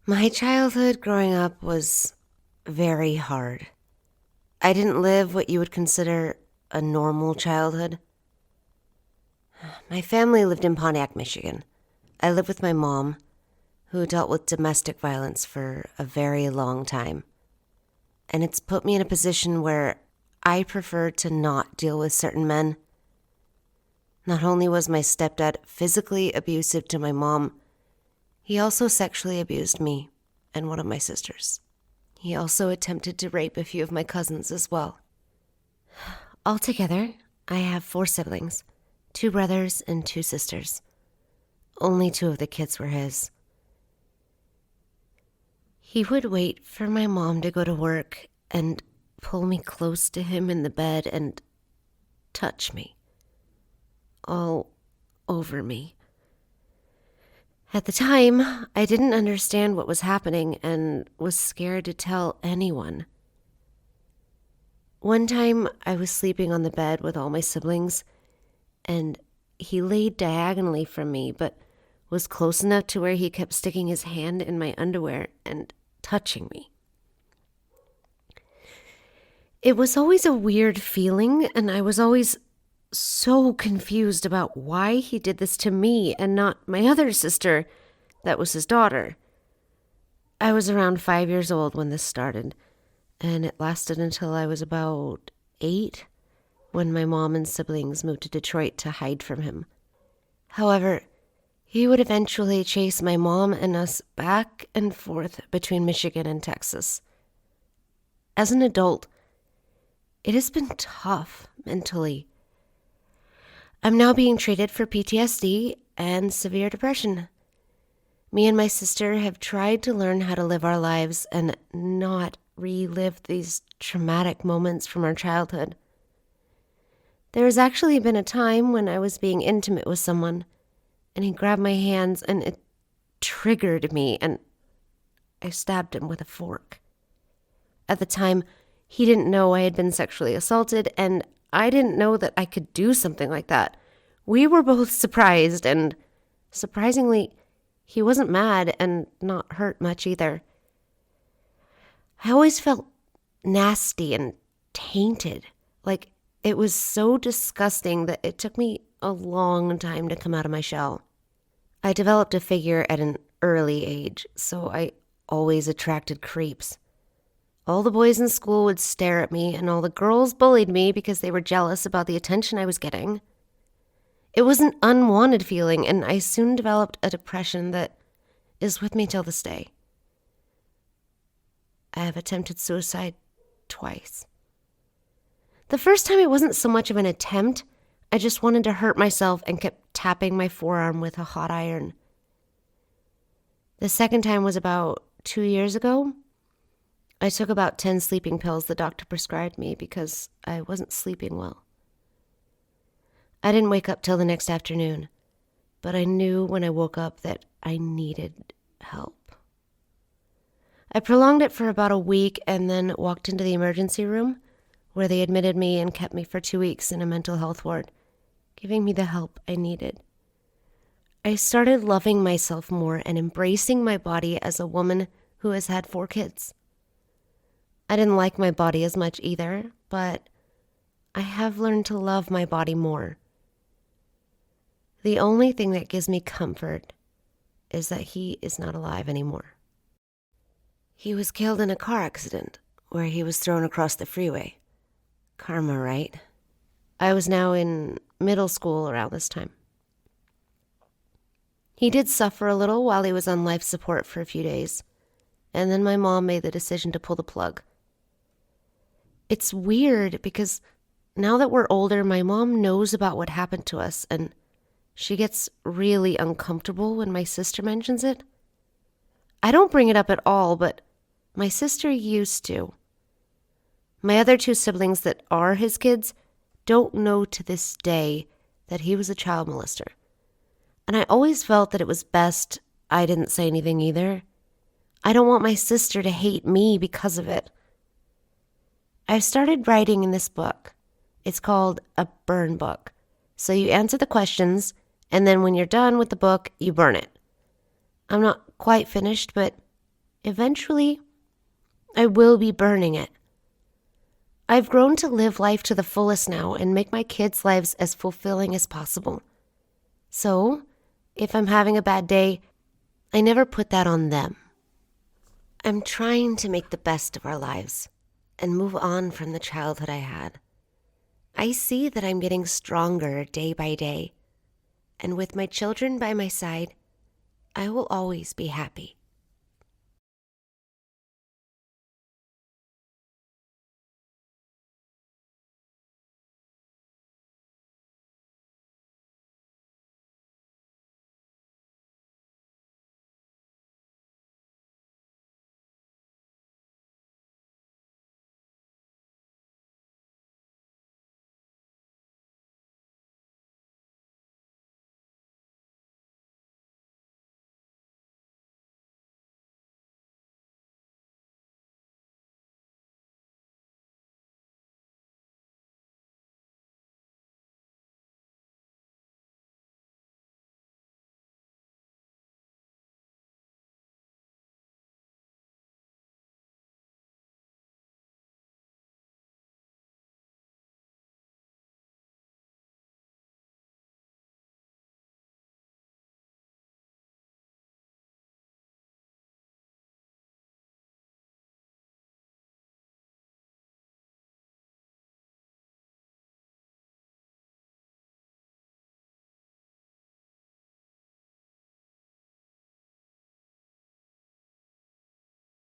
My childhood growing up was very hard. I didn't live what you would consider a normal childhood. My family lived in Pontiac, Michigan. I lived with my mom, who dealt with domestic violence for a very long time. And it's put me in a position where I prefer to not deal with certain men. Not only was my stepdad physically abusive to my mom, he also sexually abused me and one of my sisters. He also attempted to rape a few of my cousins as well. Altogether, I have 4 siblings, 2 brothers and 2 sisters. Only 2 of the kids were his. He would wait for my mom to go to work and pull me close to him in the bed and touch me. All over me. At the time, I didn't understand what was happening and was scared to tell anyone. One time, I was sleeping on the bed with all my siblings, and he laid diagonally from me, but was close enough to where he kept sticking his hand in my underwear and touching me. It was always a weird feeling, and I was always so confused about why he did this to me and not my other sister that was his daughter. I was around 5 years old when this started, and it lasted until I was about 8 when my mom and siblings moved to Detroit to hide from him. However, he would eventually chase my mom and us back and forth between Michigan and Texas. As an adult, it has been tough mentally. I'm now being treated for PTSD and severe depression. Me and my sister have tried to learn how to live our lives and not relive these traumatic moments from our childhood. There has actually been a time when I was being intimate with someone, and he grabbed my hands and it triggered me, and I stabbed him with a fork. At the time, he didn't know I had been sexually assaulted, and I didn't know that I could do something like that. We were both surprised, and surprisingly, he wasn't mad and not hurt much either. I always felt nasty and tainted. Like, it was so disgusting that it took me a long time to come out of my shell. I developed a figure at an early age, so I always attracted creeps. All the boys in school would stare at me, and all the girls bullied me because they were jealous about the attention I was getting. It was an unwanted feeling, and I soon developed a depression that is with me till this day. I have attempted suicide twice. The first time it wasn't so much of an attempt. I just wanted to hurt myself and kept tapping my forearm with a hot iron. The second time was about 2 years ago. I took about 10 sleeping pills the doctor prescribed me because I wasn't sleeping well. I didn't wake up till the next afternoon, but I knew when I woke up that I needed help. I prolonged it for about a week and then walked into the emergency room where they admitted me and kept me for 2 weeks in a mental health ward, giving me the help I needed. I started loving myself more and embracing my body as a woman who has had 4 kids. I didn't like my body as much either, but I have learned to love my body more. The only thing that gives me comfort is that he is not alive anymore. He was killed in a car accident where he was thrown across the freeway. Karma, right? I was now in middle school around this time. He did suffer a little while he was on life support for a few days, and then my mom made the decision to pull the plug. It's weird because now that we're older, my mom knows about what happened to us, and she gets really uncomfortable when my sister mentions it. I don't bring it up at all, but my sister used to. My other 2 siblings that are his kids don't know to this day that he was a child molester. And I always felt that it was best I didn't say anything either. I don't want my sister to hate me because of it. I've started writing in this book. It's called a burn book. So you answer the questions, and then when you're done with the book, you burn it. I'm not quite finished, but eventually I will be burning it. I've grown to live life to the fullest now and make my kids' lives as fulfilling as possible. So, if I'm having a bad day, I never put that on them. I'm trying to make the best of our lives and move on from the childhood I had. I see that I'm getting stronger day by day, and with my children by my side, I will always be happy.